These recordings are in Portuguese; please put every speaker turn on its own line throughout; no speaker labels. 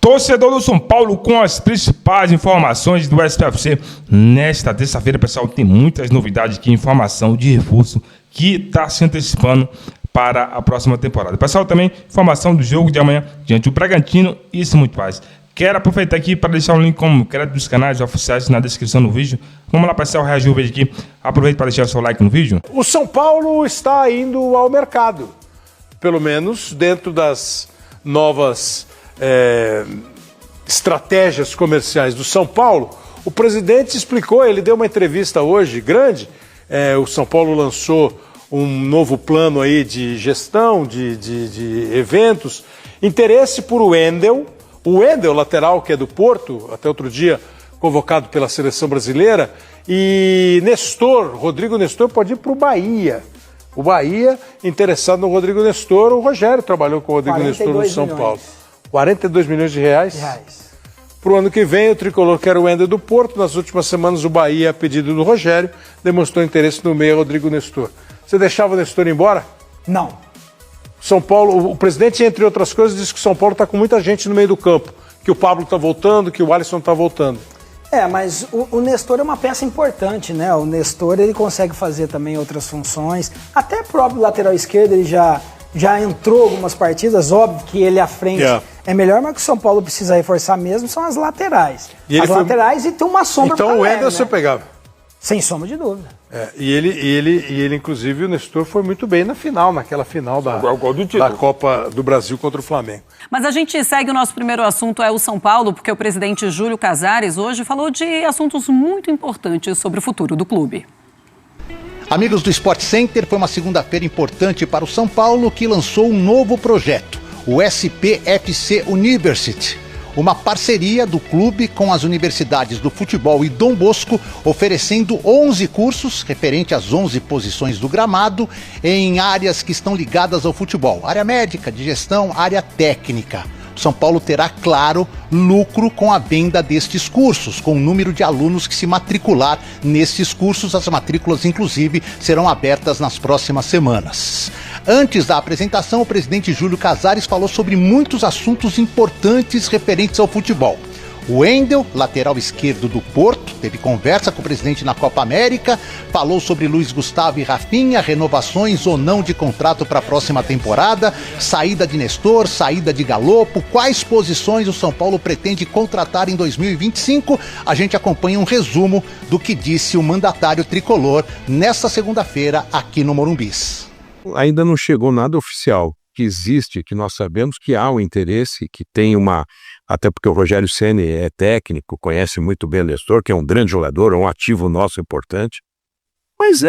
Torcedor do São Paulo com as principais informações do SPFC. Nesta terça-feira, pessoal, tem muitas novidades aqui, informação de reforço que está se antecipando para a próxima temporada. Pessoal, também informação do jogo de amanhã diante do Bragantino e isso muito mais. Quero aproveitar aqui para deixar um link como crédito dos canais oficiais na descrição do vídeo. Vamos lá, pessoal, reagir o vídeo aqui. Aproveite para deixar o seu like no vídeo.
O São Paulo está indo ao mercado, pelo menos dentro das novas estratégias comerciais do São Paulo. O presidente explicou, ele deu uma entrevista hoje grande, o São Paulo lançou um novo plano aí de gestão, de eventos, interesse por Wendel, lateral que é do Porto, até outro dia convocado pela seleção brasileira, e Rodrigo Nestor pode ir para o Bahia. O Bahia, interessado no Rodrigo Nestor, o Rogério trabalhou com o Rodrigo Nestor no São Paulo. 42 milhões de reais. Para o ano que vem, o tricolor quer o Wendel do Porto. Nas últimas semanas, o Bahia, a pedido do Rogério, demonstrou interesse no meia Rodrigo Nestor. Você deixava o Nestor embora?
Não.
São Paulo, o presidente, entre outras coisas, disse que o São Paulo está com muita gente no meio do campo, que o Pablo está voltando, que o Alisson está voltando.
Mas o Nestor é uma peça importante, né? O Nestor, ele consegue fazer também outras funções. Até o próprio lateral esquerdo, ele já entrou algumas partidas. Óbvio que ele à frente é melhor, mas o que o São Paulo precisa reforçar mesmo são as laterais. Laterais e tem uma sombra.
Então o Wendel você pegava?
Sem sombra de dúvida.
E ele, inclusive, o Nestor foi muito bem naquela final da Copa do Brasil contra o Flamengo.
Mas a gente segue, o nosso primeiro assunto é o São Paulo, porque o presidente Júlio Casares hoje falou de assuntos muito importantes sobre o futuro do clube.
Amigos do Sport Center, foi uma segunda-feira importante para o São Paulo, que lançou um novo projeto, o SPFC University. Uma parceria do clube com as universidades do futebol e Dom Bosco, oferecendo 11 cursos referente às 11 posições do gramado em áreas que estão ligadas ao futebol. Área médica, de gestão, área técnica. O São Paulo terá, claro, lucro com a venda destes cursos, com o número de alunos que se matricular nestes cursos. As matrículas, inclusive, serão abertas nas próximas semanas. Antes da apresentação, o presidente Júlio Casares falou sobre muitos assuntos importantes referentes ao futebol. O Wendel, lateral esquerdo do Porto, teve conversa com o presidente na Copa América, falou sobre Luiz Gustavo e Rafinha, renovações ou não de contrato para a próxima temporada, saída de Nestor, saída de Galopo, quais posições o São Paulo pretende contratar em 2025. A gente acompanha um resumo do que disse o mandatário tricolor nesta segunda-feira aqui no Morumbis.
Ainda não chegou nada oficial, que existe, que nós sabemos que há um interesse, que tem até porque o Rogério Ceni é técnico, conhece muito bem o Nestor, que é um grande jogador, um ativo nosso importante. Mas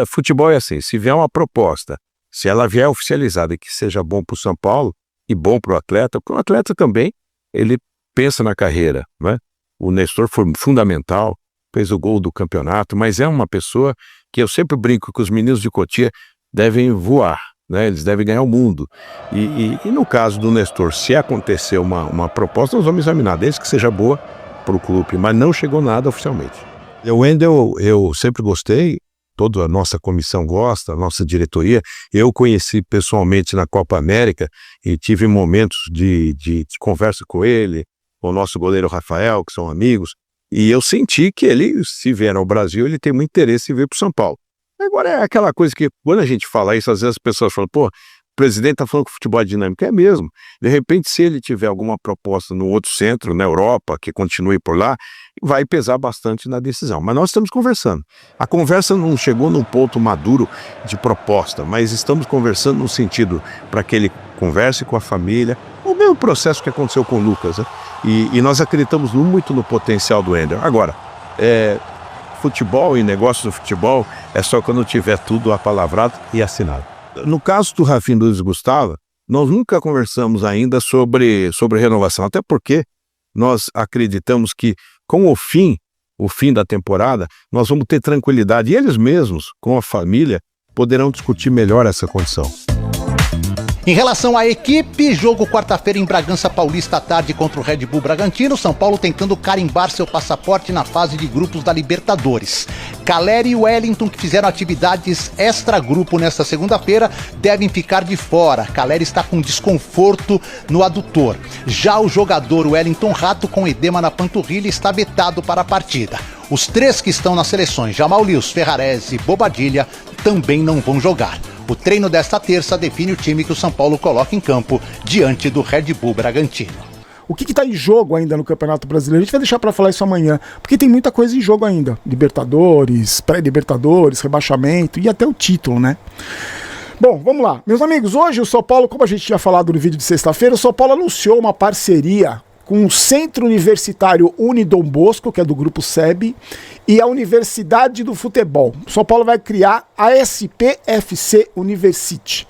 futebol é assim, se vier uma proposta, se ela vier oficializada e que seja bom para o São Paulo e bom para o atleta, porque o atleta também, ele pensa na carreira, né? O Nestor foi fundamental, fez o gol do campeonato, mas é uma pessoa que eu sempre brinco que os meninos de Cotia devem voar, né? Eles devem ganhar o mundo. E no caso do Nestor, se acontecer uma proposta, nós vamos examinar, desde que seja boa para o clube, mas não chegou nada oficialmente. O Wendel, eu sempre gostei, toda a nossa comissão gosta, a nossa diretoria. Eu conheci pessoalmente na Copa América e tive momentos de conversa com ele, com o nosso goleiro Rafael, que são amigos, e eu senti que ele, se vier ao Brasil, ele tem muito interesse em vir para o São Paulo. Agora é aquela coisa que, quando a gente fala isso, às vezes as pessoas falam, o presidente está falando que o futebol é dinâmico. É mesmo. De repente, se ele tiver alguma proposta no outro centro, na Europa, que continue por lá, vai pesar bastante na decisão. Mas nós estamos conversando. A conversa não chegou num ponto maduro de proposta, mas estamos conversando no sentido para que ele converse com a família, o mesmo processo que aconteceu com o Lucas, né? E nós acreditamos muito no potencial do Wendel. Agora, futebol e negócio do futebol é só quando tiver tudo apalavrado e assinado. No caso do Rafinha e do Luiz Gustavo, nós nunca conversamos ainda sobre renovação, até porque nós acreditamos que com o fim da temporada, nós vamos ter tranquilidade e eles mesmos, com a família, poderão discutir melhor essa condição.
Em relação à equipe, jogo quarta-feira em Bragança Paulista à tarde contra o Red Bull Bragantino. São Paulo tentando carimbar seu passaporte na fase de grupos da Libertadores. Caleri e Wellington, que fizeram atividades extra-grupo nesta segunda-feira, devem ficar de fora. Caleri está com desconforto no adutor. Já o jogador Wellington Rato, com edema na panturrilha, está vetado para a partida. Os 3 que estão nas seleções, Jamal Lewis, Ferrarese e Bobadilla, também não vão jogar. O treino desta terça define o time que o São Paulo coloca em campo diante do Red Bull Bragantino.
O que está em jogo ainda no Campeonato Brasileiro? A gente vai deixar para falar isso amanhã, porque tem muita coisa em jogo ainda. Libertadores, pré-Libertadores, rebaixamento e até o título, né? Bom, vamos lá. Meus amigos, hoje o São Paulo, como a gente tinha falado no vídeo de sexta-feira, o São Paulo anunciou uma parceria com o Centro Universitário Unidom Bosco, que é do Grupo SEB, e a Universidade do Futebol. O São Paulo vai criar a SPFC University,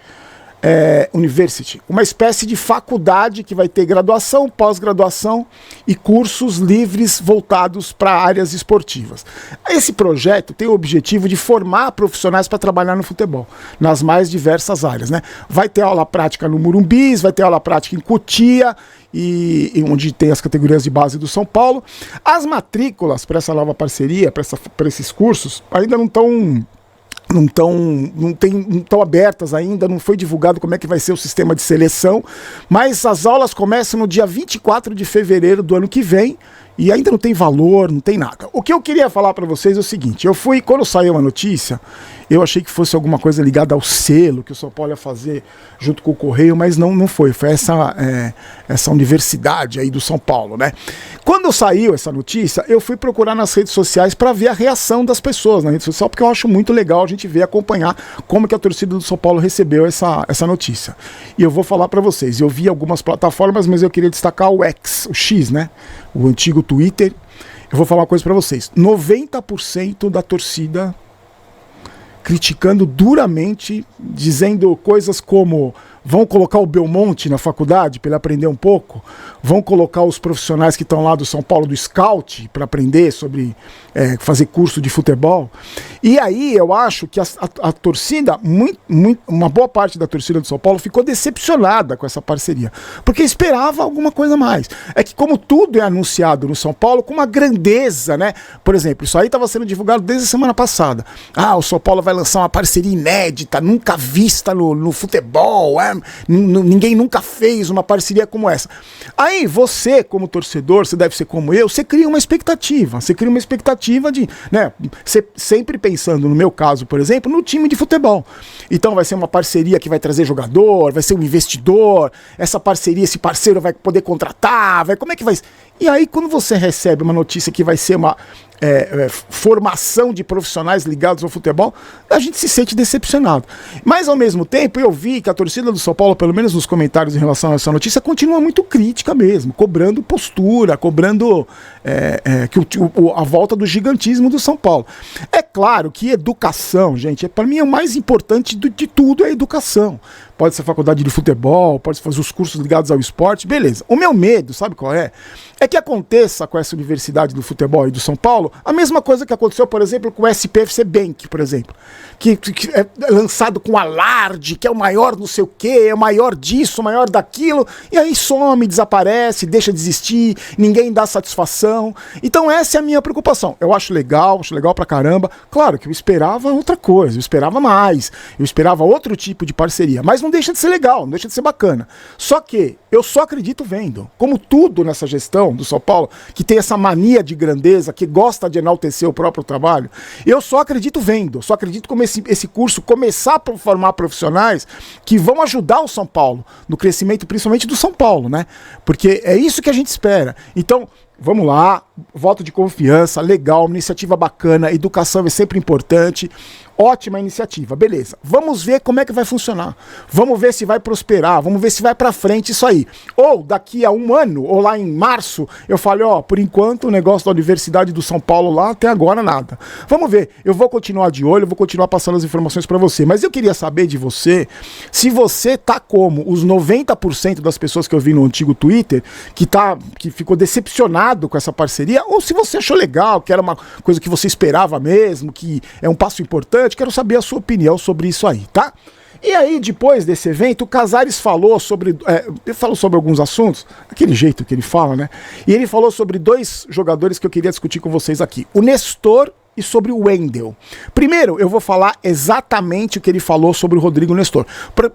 uma espécie de faculdade que vai ter graduação, pós-graduação e cursos livres voltados para áreas esportivas. Esse projeto tem o objetivo de formar profissionais para trabalhar no futebol, nas mais diversas áreas, né? Vai ter aula prática no Morumbis, vai ter aula prática em Cotia, e onde tem as categorias de base do São Paulo. As matrículas para essa nova parceria, para esses cursos, ainda não estão abertas ainda, não foi divulgado como é que vai ser o sistema de seleção, mas as aulas começam no dia 24 de fevereiro do ano que vem e ainda não tem valor, não tem nada. O que eu queria falar para vocês é o seguinte: quando saiu a notícia, eu achei que fosse alguma coisa ligada ao selo que o São Paulo ia fazer junto com o Correio, mas não foi. Foi essa universidade aí do São Paulo, né? Quando saiu essa notícia, eu fui procurar nas redes sociais para ver a reação das pessoas na rede social, porque eu acho muito legal a gente ver, acompanhar como que a torcida do São Paulo recebeu essa notícia. E eu vou falar para vocês, eu vi algumas plataformas, mas eu queria destacar o X, o X, né? O antigo Twitter. Eu vou falar uma coisa para vocês: 90% da torcida criticando duramente, dizendo coisas como: vão colocar o Belmonte na faculdade para ele aprender um pouco, vão colocar os profissionais que estão lá do São Paulo, do Scout, para aprender sobre fazer curso de futebol. E aí eu acho que a torcida, uma boa parte da torcida do São Paulo ficou decepcionada com essa parceria, porque esperava alguma coisa a mais. É que como tudo é anunciado no São Paulo com uma grandeza, né? Por exemplo, isso aí estava sendo divulgado desde a semana passada. O São Paulo vai lançar uma parceria inédita, nunca vista no futebol, ninguém nunca fez uma parceria como essa. Aí você, como torcedor, você deve ser como eu, você cria uma expectativa de, né, sempre pensando, no meu caso, por exemplo, no time de futebol. Então vai ser uma parceria que vai trazer jogador, vai ser um investidor, essa parceria, esse parceiro vai poder contratar, como é que vai... E aí quando você recebe uma notícia que vai ser uma formação de profissionais ligados ao futebol, a gente se sente decepcionado. Mas ao mesmo tempo eu vi que a torcida do São Paulo, pelo menos nos comentários em relação a essa notícia, continua muito crítica mesmo, cobrando postura, cobrando a volta do gigantismo do São Paulo. É claro que educação, gente, para mim é o mais importante de tudo, é a educação. Pode ser faculdade de futebol, pode fazer os cursos ligados ao esporte, beleza. O meu medo, sabe qual é? É que aconteça com essa universidade do futebol e do São Paulo a mesma coisa que aconteceu, por exemplo, com o SPFC Bank, por exemplo, que é lançado com alarde, que é o maior não sei o quê, é o maior disso, o maior daquilo, e aí some, desaparece, deixa de existir, ninguém dá satisfação. Então essa é a minha preocupação. Eu acho legal pra caramba. Claro que eu esperava outra coisa, eu esperava mais, eu esperava outro tipo de parceria, mas não deixa de ser legal, não deixa de ser bacana. Só que eu só acredito vendo. Como tudo nessa gestão do São Paulo, que tem essa mania de grandeza, que gosta de enaltecer o próprio trabalho, eu só acredito vendo. Só acredito como esse curso começar a formar profissionais que vão ajudar o São Paulo no crescimento, principalmente do São Paulo, né? Porque é isso que a gente espera. Então, vamos lá, voto de confiança, legal, uma iniciativa bacana, educação é sempre importante. Ótima iniciativa, beleza. Vamos ver como é que vai funcionar. Vamos ver se vai prosperar, vamos ver se vai pra frente isso aí. Ou daqui a um ano, ou lá em março, eu falo, por enquanto o negócio da Universidade do São Paulo lá, até agora nada. Vamos ver, eu vou continuar de olho, eu vou continuar passando as informações pra você. Mas eu queria saber de você, se você tá como os 90% das pessoas que eu vi no antigo Twitter, que ficou decepcionado com essa parceria, ou se você achou legal, que era uma coisa que você esperava mesmo, que é um passo importante. Quero saber a sua opinião sobre isso aí, tá? E aí, depois desse evento, o Casares falou sobre alguns assuntos, aquele jeito que ele fala, né? E ele falou sobre 2 jogadores que eu queria discutir com vocês aqui. O Nestor e sobre o Wendel. Primeiro, eu vou falar exatamente o que ele falou sobre o Rodrigo Nestor.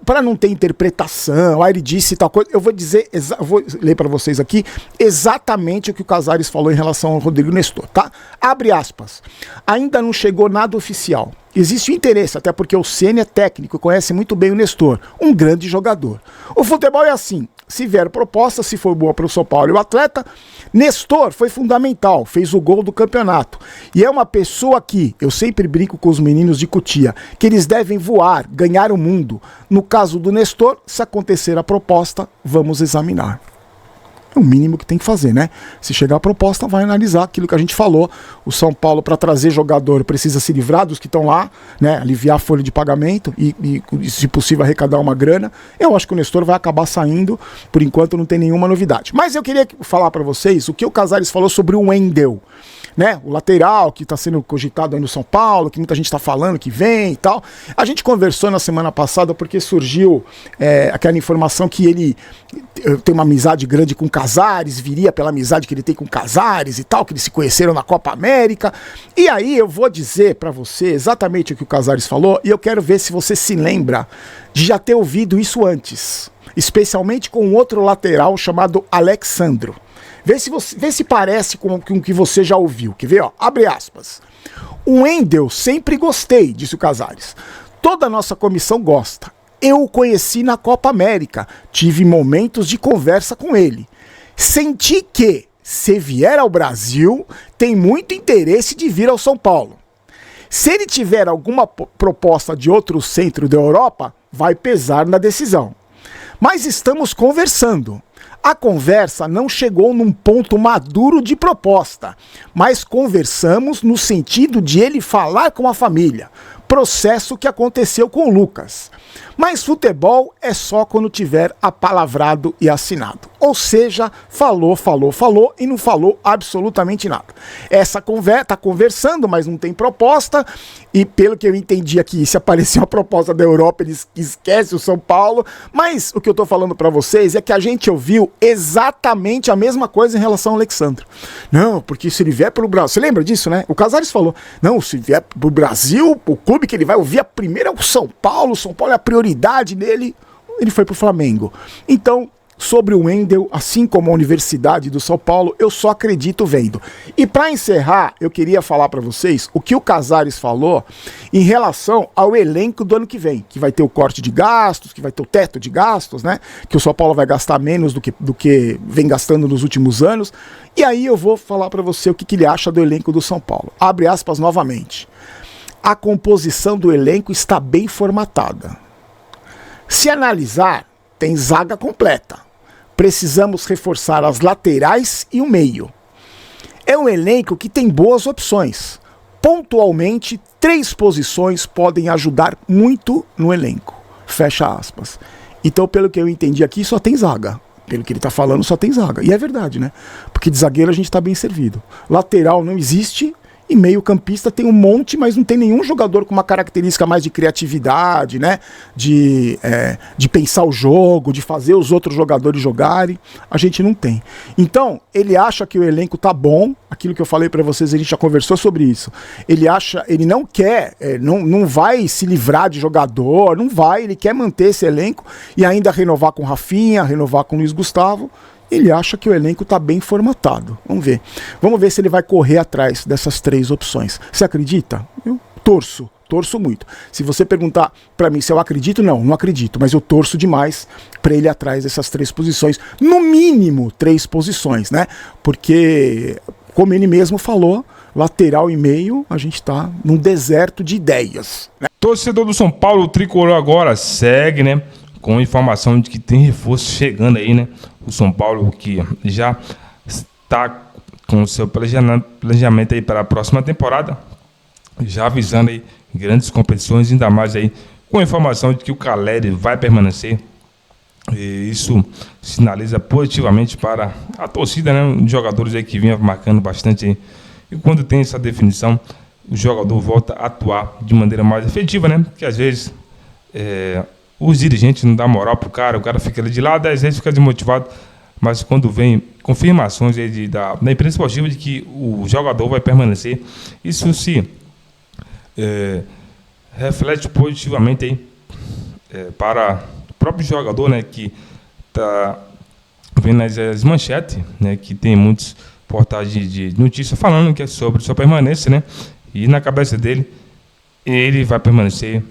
Para não ter interpretação, ele disse tal coisa, eu vou dizer, vou ler para vocês aqui exatamente o que o Casares falou em relação ao Rodrigo Nestor, tá? Abre aspas. Ainda não chegou nada oficial. Existe o interesse, até porque o Ceni é técnico, conhece muito bem o Nestor, um grande jogador. O futebol é assim, se vier proposta, se for boa para o São Paulo e o atleta, Nestor foi fundamental, fez o gol do campeonato. E é uma pessoa que, eu sempre brinco com os meninos de Cotia, que eles devem voar, ganhar o mundo. No caso do Nestor, se acontecer a proposta, vamos examinar. É o mínimo que tem que fazer, né? Se chegar a proposta, vai analisar aquilo que a gente falou. O São Paulo, para trazer jogador, precisa se livrar dos que estão lá, né? Aliviar a folha de pagamento e, se possível, arrecadar uma grana. Eu acho que o Nestor vai acabar saindo. Por enquanto, não tem nenhuma novidade. Mas eu queria falar para vocês o que o Casares falou sobre o Wendel, né? O lateral que está sendo cogitado aí no São Paulo, que muita gente está falando que vem e tal. A gente conversou na semana passada porque surgiu aquela informação que ele tem uma amizade grande com Casares, viria pela amizade que ele tem com Casares e tal, que eles se conheceram na Copa América. E aí eu vou dizer para você exatamente o que o Casares falou e eu quero ver se você se lembra de já ter ouvido isso antes, especialmente com um outro lateral chamado Alexandro. Vê se parece com o que você já ouviu. Quer ver? Ó, abre aspas. O Wendel sempre gostei, disse o Casares. Toda a nossa comissão gosta. Eu o conheci na Copa América. Tive momentos de conversa com ele. Senti que, se vier ao Brasil, tem muito interesse de vir ao São Paulo. Se ele tiver alguma proposta de outro centro da Europa, vai pesar na decisão. Mas estamos conversando. A conversa não chegou num ponto maduro de proposta, mas conversamos no sentido de ele falar com a família. Processo que aconteceu com o Lucas. Mas futebol é só quando tiver apalavrado e assinado. Ou seja, falou e não falou absolutamente nada. Essa conversa, tá conversando, mas não tem proposta. E pelo que eu entendi aqui, se aparecer uma proposta da Europa, eles esquecem o São Paulo. Mas o que eu tô falando para vocês é que a gente ouviu exatamente a mesma coisa em relação ao Alexandre. Não, porque se ele vier pelo Brasil... Você lembra disso, né? O Casares falou. Não, se vier pro Brasil, o clube que ele vai ouvir a primeira é o São Paulo. O São Paulo é a prioridade dele. Ele foi pro Flamengo. Então... Sobre o Wendel, assim como a Universidade do São Paulo, eu só acredito vendo. E para encerrar, eu queria falar para vocês o que o Casares falou em relação ao elenco do ano que vem, que vai ter o corte de gastos, que vai ter o teto de gastos, né? Que o São Paulo vai gastar menos do que vem gastando nos últimos anos. E aí eu vou falar para você o que ele acha do elenco do São Paulo. Abre aspas novamente. A composição do elenco está bem formatada. Se analisar, tem zaga completa. Precisamos reforçar as laterais e o meio. É um elenco que tem boas opções. Pontualmente, 3 posições podem ajudar muito no elenco. Fecha aspas. Então, pelo que eu entendi aqui, só tem zaga. Pelo que ele está falando, só tem zaga. E é verdade, né? Porque de zagueiro a gente está bem servido. Lateral não existe. E meio campista tem um monte, mas não tem nenhum jogador com uma característica mais de criatividade, né? De pensar o jogo, de fazer os outros jogadores jogarem. A gente não tem. Então, ele acha que o elenco tá bom. Aquilo que eu falei para vocês, a gente já conversou sobre isso. Ele não quer, não vai se livrar de jogador, não vai. Ele quer manter esse elenco e ainda renovar com Rafinha, renovar com Luiz Gustavo. Ele acha que o elenco está bem formatado. Vamos ver. Vamos ver se ele vai correr atrás dessas 3 opções. Você acredita? Eu torço muito. Se você perguntar para mim se eu acredito, não acredito. Mas eu torço demais para ele ir atrás dessas 3 posições. No mínimo 3 posições, né? Porque, como ele mesmo falou, lateral e meio, a gente está num deserto de ideias, né?
Torcedor do São Paulo, o Tricolor agora segue, né? Com informação de que tem reforço chegando aí, né? O São Paulo que já está com o seu planejamento aí para a próxima temporada, já avisando aí grandes competições, ainda mais aí com a informação de que o Caleri vai permanecer. E isso sinaliza positivamente para a torcida, né? Os jogadores aí que vinham marcando bastante aí. E quando tem essa definição, o jogador volta a atuar de maneira mais efetiva, né? Porque às vezes os dirigentes não dão moral pro cara, o cara fica ali de lado, às vezes fica desmotivado, mas quando vem confirmações aí da imprensa esportiva de que o jogador vai permanecer, isso se reflete positivamente aí, para o próprio jogador, né, que está vendo as manchetes, né, que tem muitos portais de notícia falando que é sobre sua permanência, né, e na cabeça dele, ele vai permanecer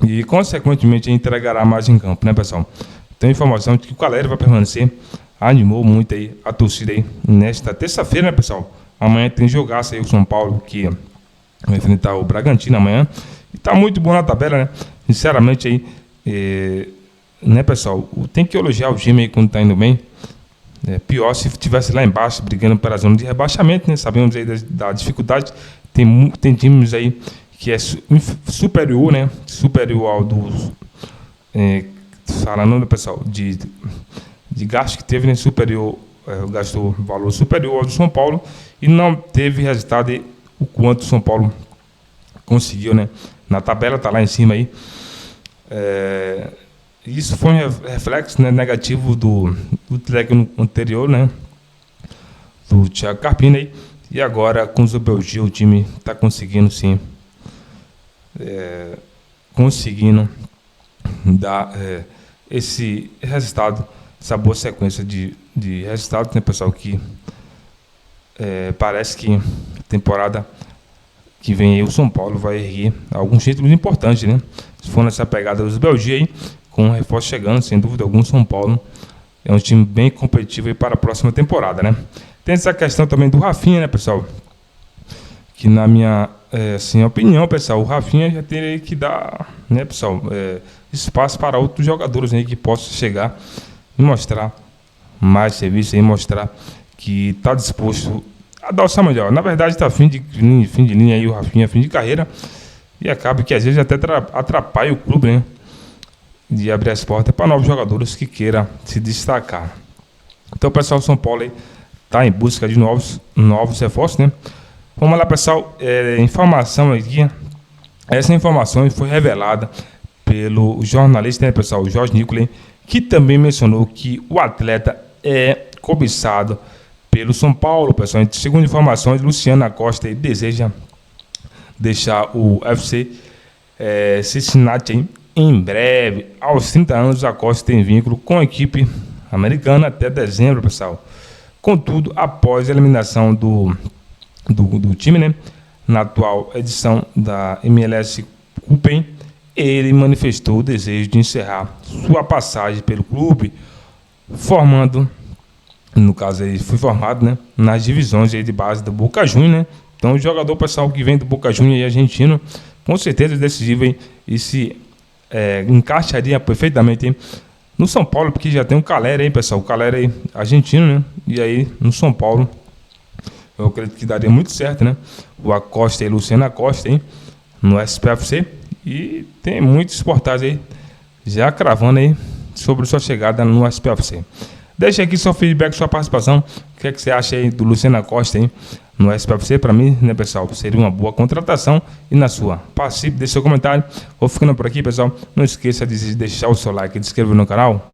e, consequentemente, entregará mais em campo, né, pessoal? Tem informação de que o Caleri vai permanecer, animou muito aí a torcida aí nesta terça-feira, né, pessoal? Amanhã tem jogaço aí o São Paulo, que vai enfrentar o Bragantino amanhã, e tá muito bom na tabela, né? Sinceramente aí, né, pessoal? Tem que elogiar o time aí quando tá indo bem. Pior se estivesse lá embaixo, brigando pela zona de rebaixamento, né? Sabemos aí da dificuldade. Tem times aí que é superior, né? Superior ao dos... falando, né, pessoal, de gasto que teve, né? Superior, gastou valor superior ao do São Paulo e não teve resultado aí, o quanto o São Paulo conseguiu, né? Na tabela tá lá em cima aí. Isso foi um reflexo, né, negativo do técnico anterior, né? Do Thiago Carpini aí. E agora, com o Zubel Gil, o time está conseguindo, sim, conseguindo dar esse resultado, essa boa sequência de resultados, né, pessoal, que parece que temporada que vem aí o São Paulo vai erguer alguns títulos importantes, né? Se for nessa pegada dos Belgia aí, com o reforço chegando, sem dúvida alguma, São Paulo é um time bem competitivo aí para a próxima temporada, né? Tem essa questão também do Rafinha, né, pessoal? Que na minha assim, opinião, pessoal, o Rafinha já teria que dar, né, pessoal, espaço para outros jogadores aí que possam chegar e mostrar mais serviço e mostrar que está disposto a dar o seu melhor. Na verdade, está fim de linha aí o Rafinha, fim de carreira, e acaba que às vezes até atrapalha o clube, né, de abrir as portas para novos jogadores que queiram se destacar. Então, pessoal, o São Paulo aí está em busca de novos reforços, né? Vamos lá, pessoal, informação aqui. Essa informação foi revelada pelo jornalista, né, pessoal, Jorge Nicolai, que também mencionou que o atleta é cobiçado pelo São Paulo, pessoal. Segundo informações, Luciano Acosta deseja deixar o FC Cincinnati em breve. Aos 30 anos, Acosta tem vínculo com a equipe americana até dezembro, pessoal. Contudo, após a eliminação do time, né, na atual edição da MLS Cup, ele manifestou o desejo de encerrar sua passagem pelo clube, formando, no caso ele foi formado, né, nas divisões aí de base do Boca Juniors, né? Então o jogador, pessoal, que vem do Boca Juniors e argentino, com certeza é decisivo e se encaixaria perfeitamente hein, no São Paulo, porque já tem o Caleri aí, pessoal, o Caleri aí, argentino, né? E aí no São Paulo eu acredito que daria muito certo, né? O Acosta e Luciano Acosta aí no SPFC. E tem muitos portais aí já cravando aí sobre sua chegada no SPFC. Deixa aqui seu feedback, sua participação. O que é que você acha aí do Luciano Acosta aí no SPFC? Para mim, né, pessoal, seria uma boa contratação. E na sua? Participe, deixe seu comentário. Vou ficando por aqui, pessoal. Não esqueça de deixar o seu like e de se inscrever no canal.